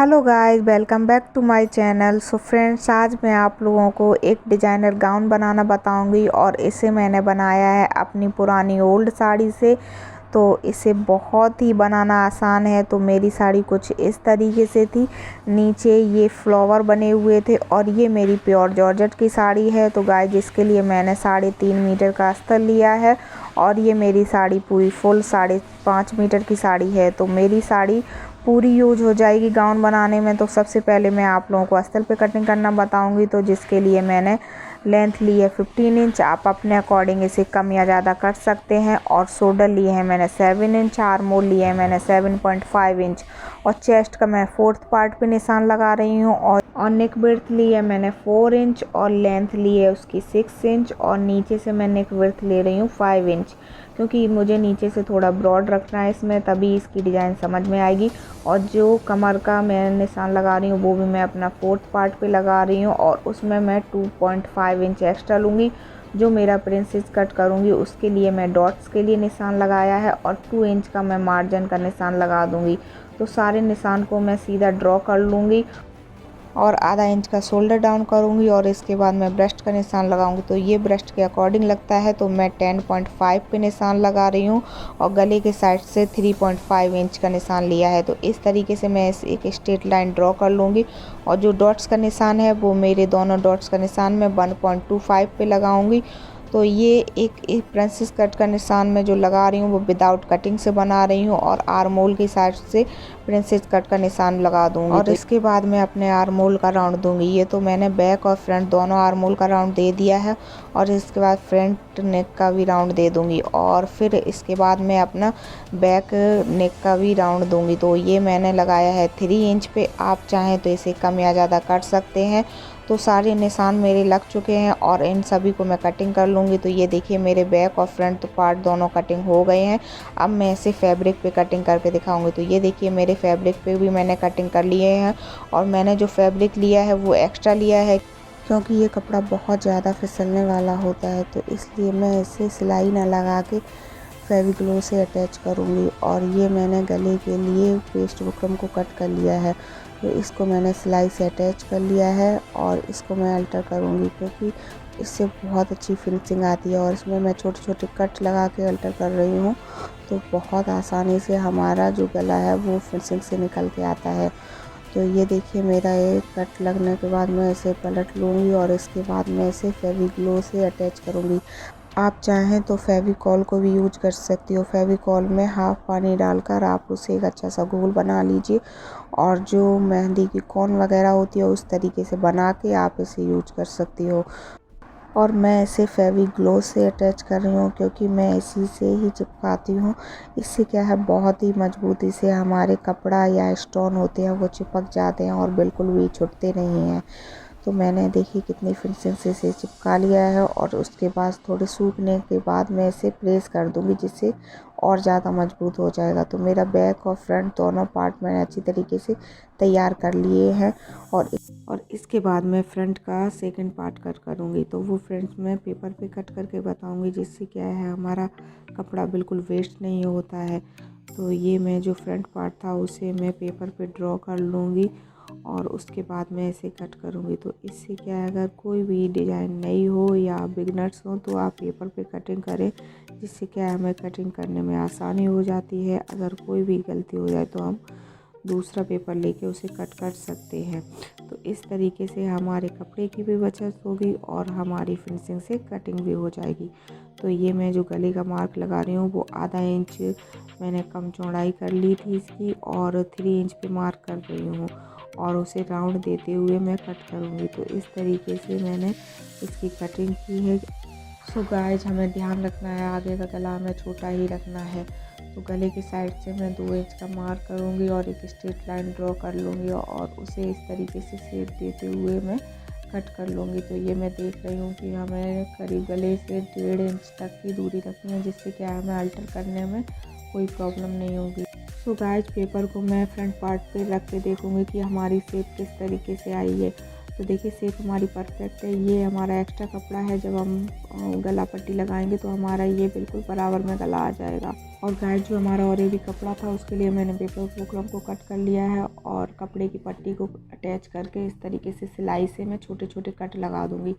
Hello guys, welcome back to my channel. So friends, आज मैं आप लोगों को एक डिज़ाइनर गाउन बनाना बताऊंगी और इसे मैंने बनाया है अपनी पुरानी ओल्ड साड़ी से। तो इसे बहुत ही बनाना आसान है। तो मेरी साड़ी कुछ इस तरीके से थी, नीचे ये फ्लावर बने हुए थे और ये मेरी प्योर जॉर्जेट की साड़ी है। तो गाइस, इसके लिए मैंने 3.5 मीटर का अस्तर लिया है और ये मेरी साड़ी पूरी फुल 5.5 मीटर की साड़ी है। तो मेरी साड़ी पूरी यूज हो जाएगी गाउन बनाने में। तो सबसे पहले मैं आप लोगों को अस्तर पे कटिंग करना बताऊंगी। तो जिसके लिए मैंने लेंथ ली है 15 इंच। आप अपने अकॉर्डिंग इसे कम या ज़्यादा कर सकते हैं। और शोल्डर लिए हैं मैंने 7 इंच, आर्म होल लिए हैं मैंने 7.5 इंच और चेस्ट का मैं 4th पार्ट पे निशान लगा रही हूँ। और नेक विड्थ ली है मैंने 4 इंच और लेंथ ली है उसकी 6 इंच और नीचे से मैं नेक विड्थ ले रही हूँ 5 इंच, क्योंकि मुझे नीचे से थोड़ा ब्रॉड रखना है इसमें, तभी इसकी डिज़ाइन समझ में आएगी। और जो कमर का मैं निशान लगा रही हूँ वो भी मैं अपना 4th पार्ट पे लगा रही हूँ और उसमें मैं 2.5 इंच एक्स्ट्रा लूँगी। जो मेरा प्रिंसेस कट करूँगी उसके लिए मैं डॉट्स के लिए निशान लगाया है और 2 इंच का मैं मार्जिन का निशान लगा दूँगी। तो सारे निशान को मैं सीधा ड्रॉ कर लूँगी और आधा इंच का शोल्डर डाउन करूँगी और इसके बाद मैं ब्रेस्ट का निशान लगाऊंगी। तो ये ब्रेस्ट के अकॉर्डिंग लगता है, तो मैं 10.5 पे निशान लगा रही हूँ और गले के साइड से 3.5 इंच का निशान लिया है। तो इस तरीके से मैं एक स्ट्रेट लाइन ड्रॉ कर लूँगी और जो डॉट्स का निशान है वो मेरे दोनों डॉट्स का निशान मैं 1.25 पे लगाऊंगी। तो ये एक प्रिंसेस कट का निशान मैं जो लगा रही हूँ वो विदाउट कटिंग से बना रही हूँ और आर्म होल की साइड से प्रिंसेस कट का निशान लगा दूंगी। और इसके बाद मैं अपने आर्म होल का राउंड दूंगी। ये तो मैंने बैक और फ्रंट दोनों आर्म होल का राउंड दे दिया है और इसके बाद फ्रंट नेक का भी राउंड दे दूंगी और फिर इसके बाद मैं अपना बैक नेक का भी राउंड दूंगी। तो ये मैंने लगाया है 3 इंच पे, आप चाहें तो इसे कम या ज़्यादा कर सकते हैं। तो सारे निशान मेरे लग चुके हैं और इन सभी को मैं कटिंग कर लूँगी। तो ये देखिए मेरे बैक और फ्रंट पार्ट दोनों कटिंग हो गए हैं। अब मैं इसे फैब्रिक पे कटिंग करके दिखाऊंगी। तो ये देखिए मेरे फैब्रिक पे भी मैंने कटिंग कर लिए हैं और मैंने जो फैब्रिक लिया है वो एक्स्ट्रा लिया है, क्योंकि ये कपड़ा बहुत ज़्यादा फिसलने वाला होता है। तो इसलिए मैं इसे सिलाई ना लगा के फेविग्लो से अटैच करूँगी। और ये मैंने गले के लिए वेस्ट बुकरम को कट कर लिया है, तो इसको मैंने सिलाई से अटैच कर लिया है और इसको मैं अल्टर करूँगी, क्योंकि इससे बहुत अच्छी फिनिशिंग आती है। और इसमें मैं छोटे छोटे कट लगा के अल्टर कर रही हूँ, तो बहुत आसानी से हमारा जो गला है वो फिनिशिंग से निकल के आता है। तो ये देखिए मेरा एक कट लगने के बाद मैं इसे पलट लूँगी और इसके बाद मैं इसे फेविग्लो से अटैच करूँगी। आप चाहें तो फेविकॉल को भी यूज कर सकती हो। फेविकॉल में हाफ पानी डालकर आप उसे एक अच्छा सा गोल बना लीजिए और जो मेहंदी की कोन वगैरह होती है उस तरीके से बना के आप इसे यूज कर सकती हो। और मैं इसे फेविग्लो से अटैच कर रही हूँ, क्योंकि मैं इसी से ही चिपकाती हूँ। इससे क्या है, बहुत ही मजबूती से हमारे कपड़ा या स्टोन होते हैं वो चिपक जाते हैं और बिल्कुल भी छूटते नहीं हैं। तो मैंने देखिए कितनी फिनिशिंग से इसे चिपका लिया है और उसके बाद थोड़े सूखने के बाद मैं इसे प्रेस कर दूंगी, जिससे और ज़्यादा मजबूत हो जाएगा। तो मेरा बैक और फ्रंट दोनों पार्ट मैंने अच्छी तरीके से तैयार कर लिए हैं और इसके बाद मैं फ्रंट का सेकंड पार्ट कट करूँगी। तो वो फ्रंट में पेपर पे कट करके बताऊँगी, जिससे क्या है हमारा कपड़ा बिल्कुल वेस्ट नहीं होता है। तो ये मैं जो फ्रंट पार्ट था उसे मैं पेपर पे ड्रॉ कर लूँगी और उसके बाद मैं इसे कट करूँगी। तो इससे क्या है, अगर कोई भी डिज़ाइन नई हो या बिगनर्स हो तो आप पेपर पे कटिंग करें, जिससे क्या है हमें कटिंग करने में आसानी हो जाती है। अगर कोई भी गलती हो जाए तो हम दूसरा पेपर लेके उसे कट कर सकते हैं। तो इस तरीके से हमारे कपड़े की भी बचत होगी और हमारी फिनिशिंग से कटिंग भी हो जाएगी। तो ये मैं जो गले का मार्क लगा रही हूँ वो आधा इंच मैंने कम चौड़ाई कर ली थी इसकी और 3 इंच पे मार्क कर रही हूँ और उसे राउंड देते हुए मैं कट करूँगी। तो इस तरीके से मैंने इसकी कटिंग की है। सो गाइस, हमें ध्यान रखना है, आगे का गला हमें छोटा ही रखना है। तो गले की साइड से मैं 2 इंच का मार्क करूँगी और एक स्ट्रेट लाइन ड्रॉ कर लूँगी और उसे इस तरीके से शेप देते हुए मैं कट कर लूँगी। तो ये मैं देख रही हूँ कि हमें करीब गले से 1.5 इंच तक की दूरी रखनी है, जिससे क्या हमें अल्टर करने में कोई प्रॉब्लम नहीं होगी। सो गाइस, पेपर को मैं फ्रंट पार्ट पे रख के देखूँगी कि हमारी शेप किस तरीके से आई है। तो देखिए शेप हमारी परफेक्ट है। ये हमारा एक्स्ट्रा कपड़ा है, जब हम गला पट्टी लगाएंगे तो हमारा ये बिल्कुल बराबर में गला आ जाएगा। और गाइस जो हमारा और ये भी कपड़ा था उसके लिए मैंने पेपर बुकरम को कट कर लिया है और कपड़े की पट्टी को अटैच करके इस तरीके से सिलाई से मैं छोटे छोटे कट लगा दूँगी,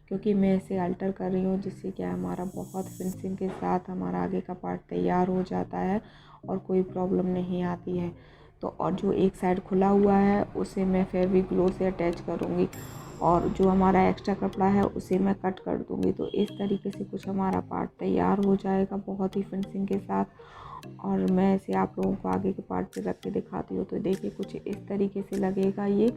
क्योंकि मैं इसे अल्टर कर रही हूँ, जिससे क्या हमारा बहुत फिनिशिंग के साथ हमारा आगे का पार्ट तैयार हो जाता है और कोई प्रॉब्लम नहीं आती है। तो और जो एक साइड खुला हुआ है उसे मैं फेविग्लो से अटैच करूँगी और जो हमारा एक्स्ट्रा कपड़ा है उसे मैं कट कर दूँगी। तो इस तरीके से कुछ हमारा पार्ट तैयार हो जाएगा बहुत ही फिनिशिंग के साथ। और मैं इसे आप लोगों को आगे के पार्ट पे रख के दिखाती हूँ। तो देखिए कुछ इस तरीके से लगेगा ये।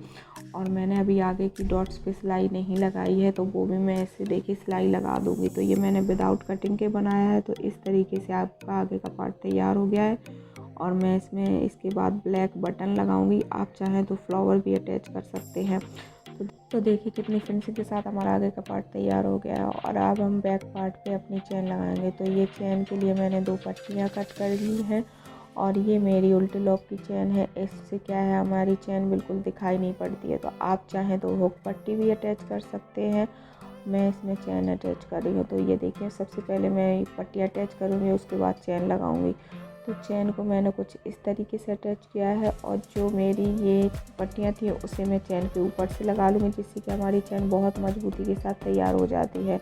और मैंने अभी आगे की डॉट्स पे सिलाई नहीं लगाई है, तो वो भी मैं ऐसे देखिए सिलाई लगा दूँगी। तो ये मैंने विदाउट कटिंग के बनाया है। तो इस तरीके से आपका आगे का पार्ट तैयार हो गया है और मैं इसमें इसके बाद ब्लैक बटन लगाऊंगी। आप चाहें तो फ्लावर भी अटैच कर सकते हैं। तो देखिए कितनी फिनिशिंग के साथ हमारा आगे का पार्ट तैयार हो गया है। और अब हम बैक पार्ट पे अपनी चेन लगाएंगे। तो ये चेन के लिए मैंने 2 पट्टियाँ कट कर ली हैं और ये मेरी उल्टे लॉक की चेन है। इससे क्या है हमारी चेन बिल्कुल दिखाई नहीं पड़ती है। तो आप चाहें तो हुक पट्टी भी अटैच कर सकते हैं। मैं इसमें चेन अटैच कर रही हूँ। तो ये देखिए सबसे पहले मैं पट्टी अटैच करूँगी, उसके बाद चेन लगाऊँगी। तो चेन को मैंने कुछ इस तरीके से अटैच किया है और जो मेरी ये पट्टियाँ थी उसे मैं चेन के ऊपर से लगा लूँगी, जिससे कि हमारी चेन बहुत मजबूती के साथ तैयार हो जाती है।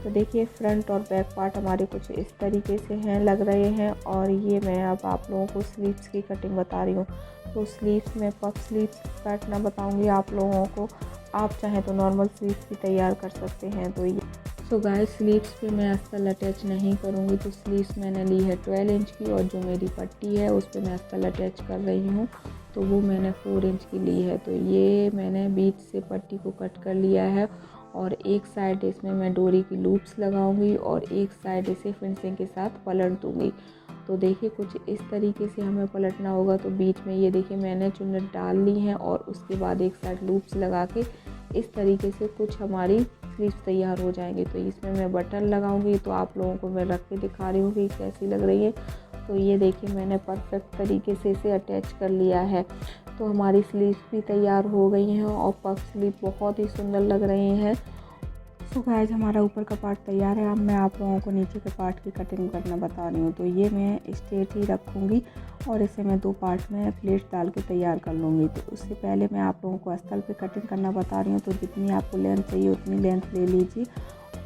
तो देखिए फ्रंट और बैक पार्ट हमारे कुछ इस तरीके से हैं, लग रहे हैं। और ये मैं अब आप लोगों को स्लीव्स की कटिंग बता रही हूँ। तो स्लीव्स में पफ स्लीव्स काटना बताऊँगी आप लोगों को। आप चाहें तो नॉर्मल स्लीव्स भी तैयार कर सकते हैं। तो ये सो गाइस स्लीव्स पे मैं अस्तर अटैच नहीं करूँगी। तो स्लीव्स मैंने ली है 12 इंच की और जो मेरी पट्टी है उस पर मैं अस्तर अटैच कर रही हूँ, तो वो मैंने 4 इंच की ली है। तो ये मैंने बीच से पट्टी को कट कर लिया है और एक साइड इसमें मैं डोरी की लूप्स लगाऊंगी और एक साइड इसे फिनिशिंग के साथ पलट दूँगी। तो देखिए कुछ इस तरीके से हमें पलटना होगा। तो बीच में ये देखिए मैंने चुन्नट डाल ली है और उसके बाद एक साइड लूप्स लगा के इस तरीके से कुछ हमारी स्लीव्स तैयार हो जाएंगे। तो इसमें मैं बटन लगाऊंगी। तो आप लोगों को मैं रख के दिखा रही हूँ कि कैसी लग रही है। तो ये देखिए मैंने परफेक्ट तरीके से इसे अटैच कर लिया है। तो हमारी स्लीव्स भी तैयार हो गई हैं और पफ स्लीव बहुत ही सुंदर लग रही हैं। तो गाइस हमारा ऊपर का पार्ट तैयार है। अब मैं आप लोगों को नीचे के पार्ट की कटिंग करना बता रही हूँ। तो ये मैं स्ट्रेट ही रखूँगी और इसे मैं 2 पार्ट में प्लेट डाल के तैयार कर लूँगी। तो उससे पहले मैं आप लोगों को अस्तर पे कटिंग करना बता रही हूँ। तो जितनी आपको लेंथ चाहिए उतनी लेंथ ले लीजिए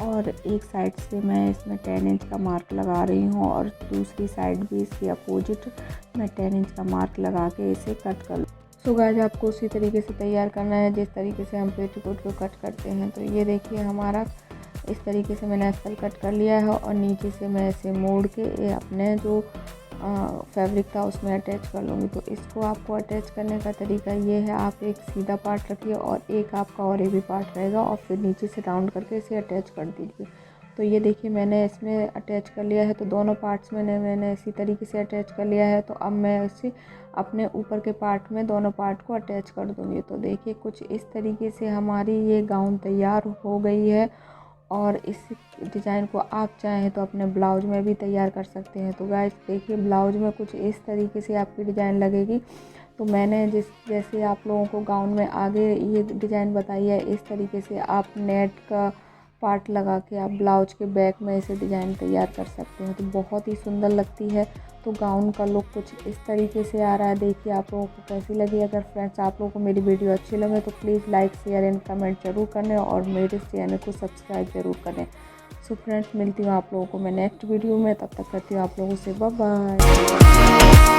और एक साइड से मैं इसमें 10 इंच का मार्क लगा रही हूँ और दूसरी साइड भी इसके अपोजिट मैं 10 इंच का मार्क लगा के इसे कट कर लूँ। सो गाइस आपको उसी तरीके से तैयार करना है जिस तरीके से हम पेटीकोट को कट करते हैं। तो ये देखिए हमारा इस तरीके से मैंने अस्तर कट कर लिया है और नीचे से मैं इसे मोड़ के अपने जो फैब्रिक था उसमें अटैच कर लूँगी। तो इसको आपको अटैच करने का तरीका ये है, आप एक सीधा पार्ट रखिए और एक आपका और भी पार्ट रहेगा और फिर नीचे से राउंड करके इसे अटैच कर दीजिए। तो ये देखिए मैंने इसमें अटैच कर लिया है। तो दोनों पार्ट्स में मैंने इसी तरीके से अटैच कर लिया है। तो अब मैं इसे अपने ऊपर के पार्ट में दोनों पार्ट को अटैच कर दूँगी। तो देखिए कुछ इस तरीके से हमारी ये गाउन तैयार हो गई है और इस डिज़ाइन को आप चाहें तो अपने ब्लाउज में भी तैयार कर सकते हैं। तो गाइस देखिए ब्लाउज में कुछ इस तरीके से आपकी डिज़ाइन लगेगी। तो मैंने जैसे आप लोगों को गाउन में आगे ये डिज़ाइन बताई है, इस तरीके से आप नेट का पार्ट लगा के आप ब्लाउज के बैक में इसे डिज़ाइन तैयार कर सकते हैं। तो बहुत ही सुंदर लगती है। तो गाउन का लुक कुछ इस तरीके से आ रहा है। देखिए आप लोगों को कैसी लगी। अगर फ्रेंड्स आप लोगों को मेरी वीडियो अच्छी लगे तो please like share and comment जरूर करें और मेरे चैनल को सब्सक्राइब जरूर करें। सो फ्रेंड्स मिलती हूँ आप लोगों को मैं नेक्स्ट वीडियो में। तब तक करती हूँ आप लोगों से बाय बाय।